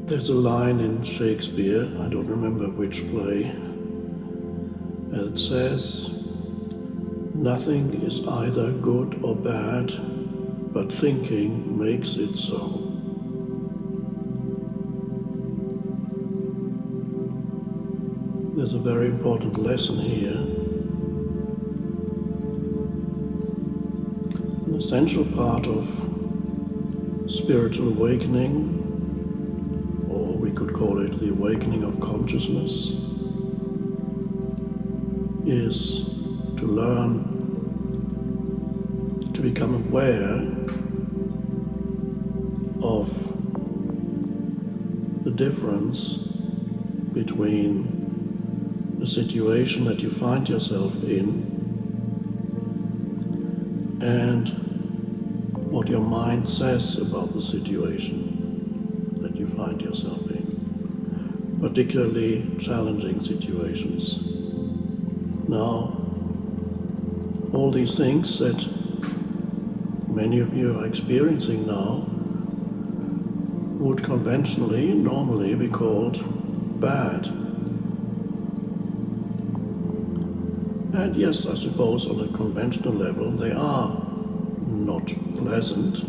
There's a line in Shakespeare, I don't remember which play, and it says, "Nothing is either good or bad, but thinking makes it so." There's a very important lesson here. An essential part of spiritual awakening, or we could call it the awakening of consciousness, is to learn to become aware of the difference between the situation that you find yourself in and what your mind says about the situation that you find yourself in, particularly challenging situations. Now, all these things that many of you are experiencing now would conventionally, normally be called bad. And yes, I suppose on a conventional level they are not pleasant.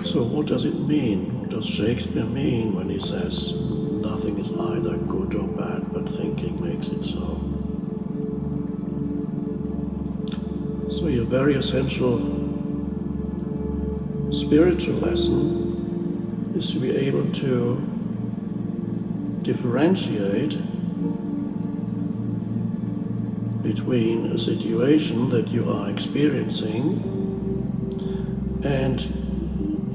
So what does it mean? What does Shakespeare mean when he says, "Nothing is either good or bad, but thinking makes it so"? So your very essential spiritual lesson is to be able to differentiate between a situation that you are experiencing and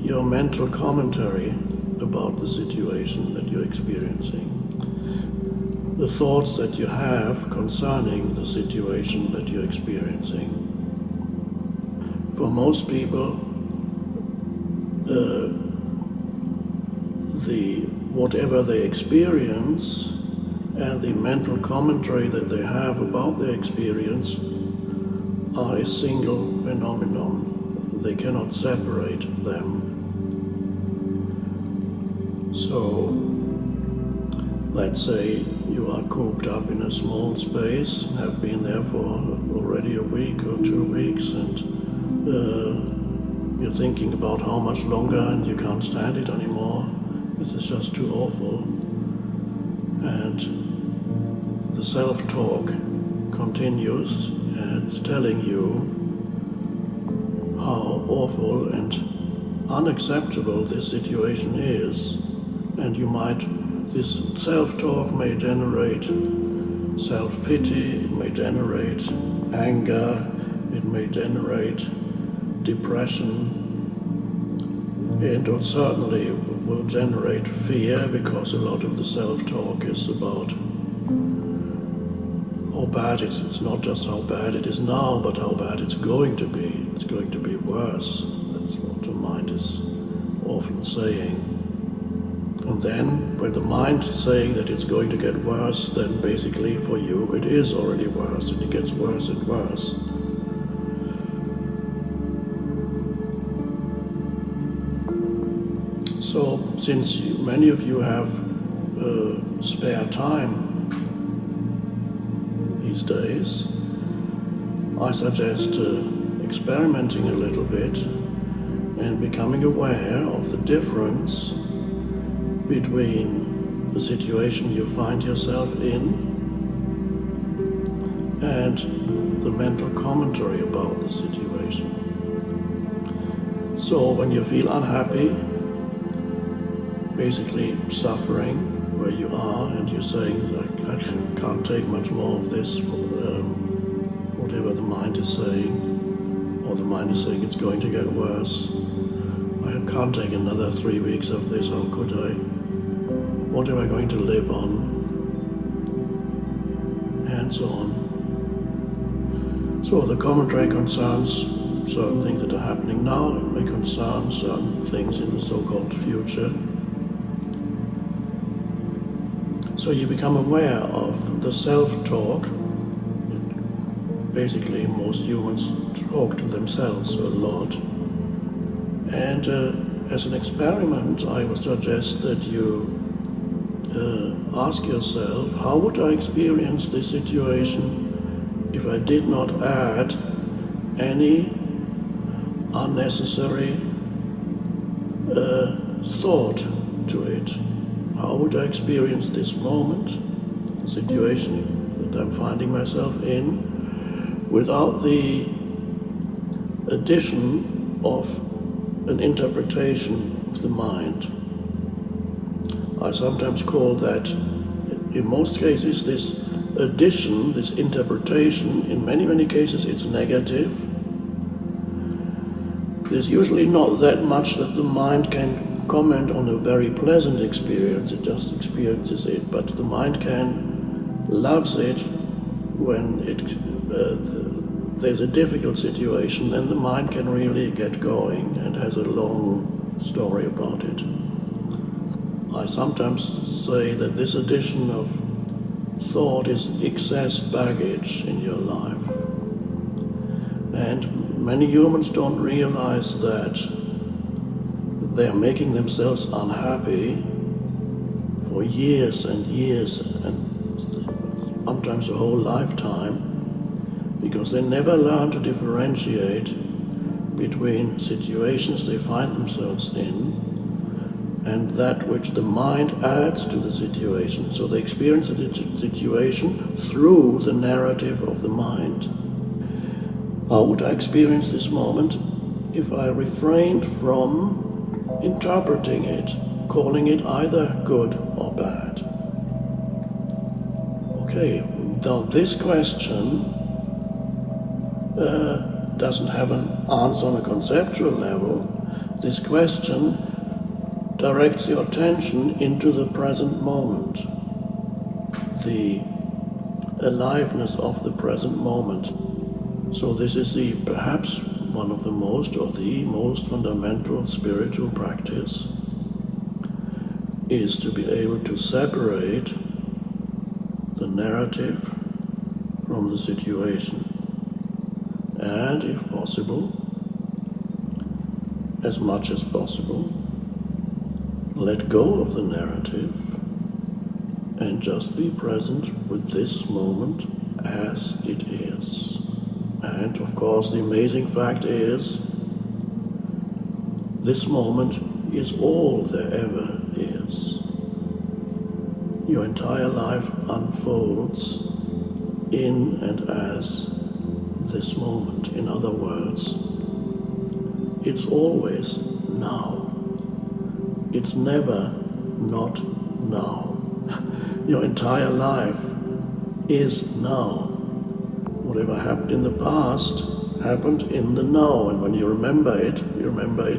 your mental commentary about the situation that you're experiencing. The thoughts that you have concerning the situation that you're experiencing. For most people, whatever they experience and the mental commentary that they have about their experience are a single phenomenon. They cannot separate them. So, let's say you are cooped up in a small space, have been there for already a week or 2 weeks, and you're thinking about how much longer and you can't stand it anymore. This is just too awful. And the self-talk continues, and it's telling you how awful and unacceptable this situation is. And this self-talk may generate self-pity, it may generate anger, it may generate depression, and it certainly will generate fear, because a lot of the self-talk is about how bad it's not just how bad it is now, but how bad it's going to be. It's going to be worse. That's what the mind is often saying. And then, when the mind is saying that it's going to get worse, then basically for you it is already worse, and it gets worse and worse. So, since many of you have spare time these days, I suggest experimenting a little bit and becoming aware of the difference between the situation you find yourself in and the mental commentary about the situation. So when you feel unhappy, basically suffering where you are, and you're saying, I can't take much more of this, whatever the mind is saying, or the mind is saying it's going to get worse. I can't take another 3 weeks of this, how could I? What am I going to live on? And so on. So the commentary concerns certain things that are happening now. It may concern certain things in the so-called future. So you become aware of the self-talk. Basically, most humans talk to themselves a lot. And As an experiment, I would suggest that you ask yourself, how would I experience this situation if I did not add any unnecessary thought to it? How would I experience this moment, the situation that I'm finding myself in, without the addition of an interpretation of the mind? I sometimes call that, in most cases, this addition, this interpretation, in many cases it's negative. There's usually not that much that the mind can comment on a very pleasant experience, it just experiences it, but the mind loves it when there's a difficult situation, then the mind can really get going and has a long story about it. I sometimes say that this addition of thought is excess baggage in your life. And many humans don't realize that they're making themselves unhappy for years and years and sometimes a whole lifetime, because they never learn to differentiate between situations they find themselves in and that which the mind adds to the situation. So they experience the situation through the narrative of the mind. How would I experience this moment if I refrained from interpreting it, calling it either good or bad? Okay, now this question doesn't have an answer on a conceptual level. This question directs your attention into the present moment, the aliveness of the present moment. So this is perhaps one of the most, or the most fundamental spiritual practice, is to be able to separate the narrative from the situation, and if possible, as much as possible, let go of the narrative and just be present with this moment as it is. And of course, the amazing fact is, this moment is all there ever is. Your entire life unfolds in and as this moment. In other words, it's always now. It's never not now. Your entire life is now. Whatever happened in the past happened in the now, and when you remember it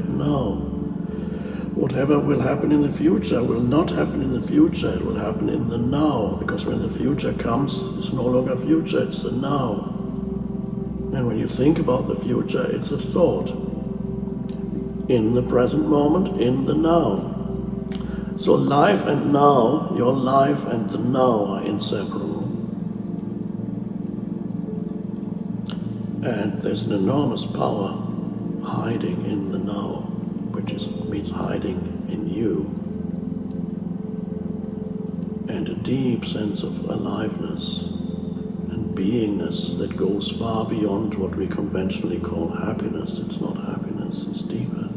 now. Whatever will happen in the future will not happen in the future, it will happen in the now, because when the future comes, it's no longer future, it's the now. And when you think about the future, it's a thought. In the present moment, in the now. So life and now, your life and the now are inseparable. And there's an enormous power hiding in the now, which means hiding in you. And a deep sense of aliveness and beingness that goes far beyond what we conventionally call happiness. It's not happiness, it's deeper.